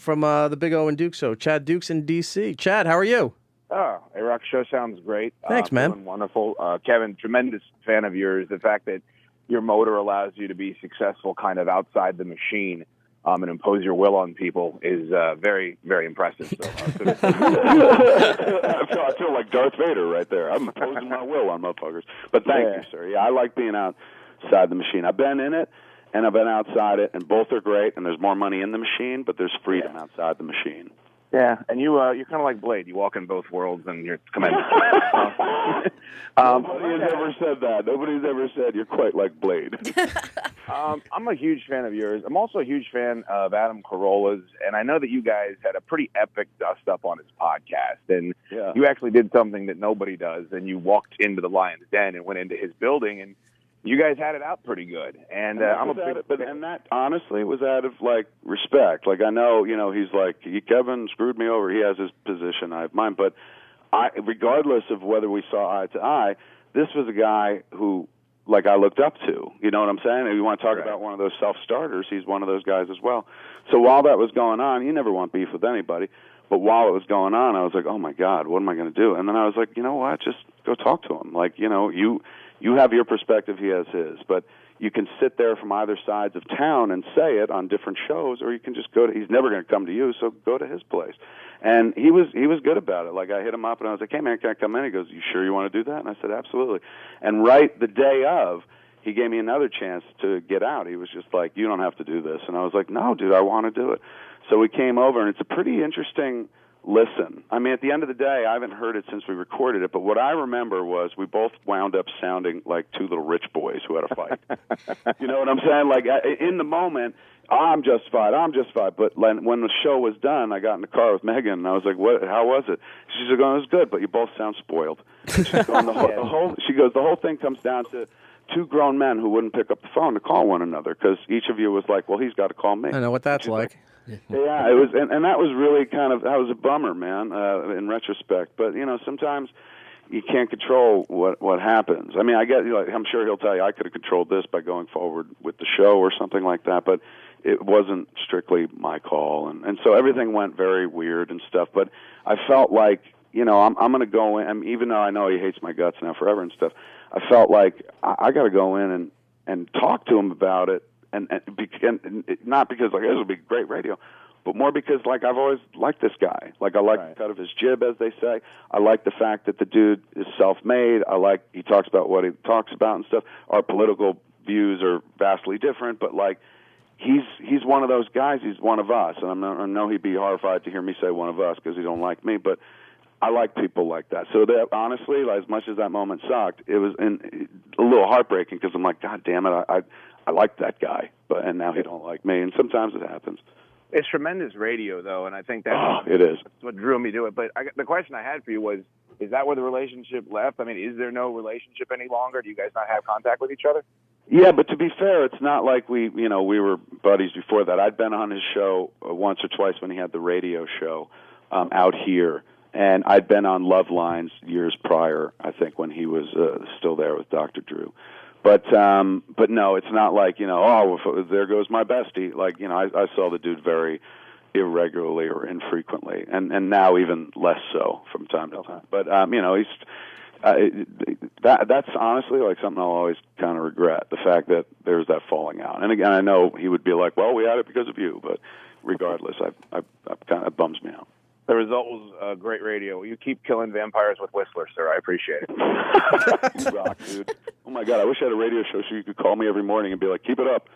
from the Big O and Duke show. Chad Dukes in D.C. Chad, how are you? Oh, Erik, show sounds great. Thanks, man. Feeling wonderful. Kevin, tremendous fan of yours. The fact that your motor allows you to be successful kind of outside the machine and impose your will on people is very, very impressive. So, I feel like Darth Vader right there. I'm imposing my will on motherfuckers. But thank you, sir. Yeah, I like being outside the machine. I've been in it, and I've been outside it, and both are great, and there's more money in the machine, but there's freedom outside the machine. Yeah, and you're kind of like Blade. You walk in both worlds, and you're tremendous. Nobody has ever said that. Nobody's ever said you're quite like Blade. I'm a huge fan of yours. I'm also a huge fan of Adam Carolla's, and I know that you guys had a pretty epic dust-up on his podcast, and you actually did something that nobody does, and you walked into the Lion's Den and went into his building, and you guys had it out pretty good. And I'm a big fan. And that honestly was out of like respect. Like I know, he's like Kevin screwed me over. He has his position, I have mine. But regardless of whether we saw eye to eye, this was a guy who like I looked up to. You know what I'm saying? And you want to talk about one of those self-starters, he's one of those guys as well. So while that was going on, you never want beef with anybody. But while it was going on, I was like, oh my God, what am I going to do? And then I was like, you know what? Just go talk to him. Like, you have your perspective, he has his, but you can sit there from either sides of town and say it on different shows, or you can just go to, he's never going to come to you, so go to his place. And he was good about it. Like, I hit him up, and I was like, hey, man, can I come in? He goes, you sure you want to do that? And I said, absolutely. And right the day of, he gave me another chance to get out. He was just like, you don't have to do this. And I was like, no, dude, I want to do it. So we came over, and it's a pretty interesting listen. I mean, at the end of the day, I haven't heard it since we recorded it, but what I remember was we both wound up sounding like two little rich boys who had a fight. You know what I'm saying? Like, in the moment, I'm justified. But when the show was done, I got in the car with Megan, and I was like, "What? How was it?" She said, "It was good, but you both sound spoiled." She's going, she goes, the whole thing comes down to two grown men who wouldn't pick up the phone to call one another because each of you was like, well, he's got to call me. I know what that's like. Yeah, it was, and that was really that was a bummer, man, in retrospect. But, sometimes you can't control what happens. I mean, I'm sure he'll tell you I could have controlled this by going forward with the show or something like that, but it wasn't strictly my call. And so everything went very weird and stuff. But I felt like, I'm going to go in, even though I know he hates my guts now forever and stuff, I felt like I got to go in and talk to him about it. And not because like this would be great radio, but more because like I've always liked this guy. Like I like the cut of his jib, as they say. I like the fact that the dude is self-made. I like he talks about what he talks about and stuff. Our political views are vastly different, but like he's one of those guys. He's one of us, and I know he'd be horrified to hear me say one of us because he don't like me, but I like people like that. So that honestly, as much as that moment sucked, it was a little heartbreaking because I'm like, God damn it, I like that guy, and now he don't like me, and sometimes it happens. It's tremendous radio, though, and I think that's what drew me to it. But the question I had for you was, is that where the relationship left? I mean, is there no relationship any longer? Do you guys not have contact with each other? Yeah, but to be fair, it's not like we were buddies before that. I'd been on his show once or twice when he had the radio show out here, and I'd been on Love Lines years prior, I think, when he was still there with Dr. Drew. But no, it's not like, there goes my bestie. Like, I saw the dude very irregularly or infrequently, and now even less so from time to time. But, he's that's honestly like something I'll always kind of regret, the fact that there's that falling out. And again, I know he would be like, well, we had it because of you, but regardless, I kind of bums me out. The result was great radio. You keep killing vampires with Whistler, sir. I appreciate it. You rock, dude. Oh, my God. I wish I had a radio show so you could call me every morning and be like, keep it up.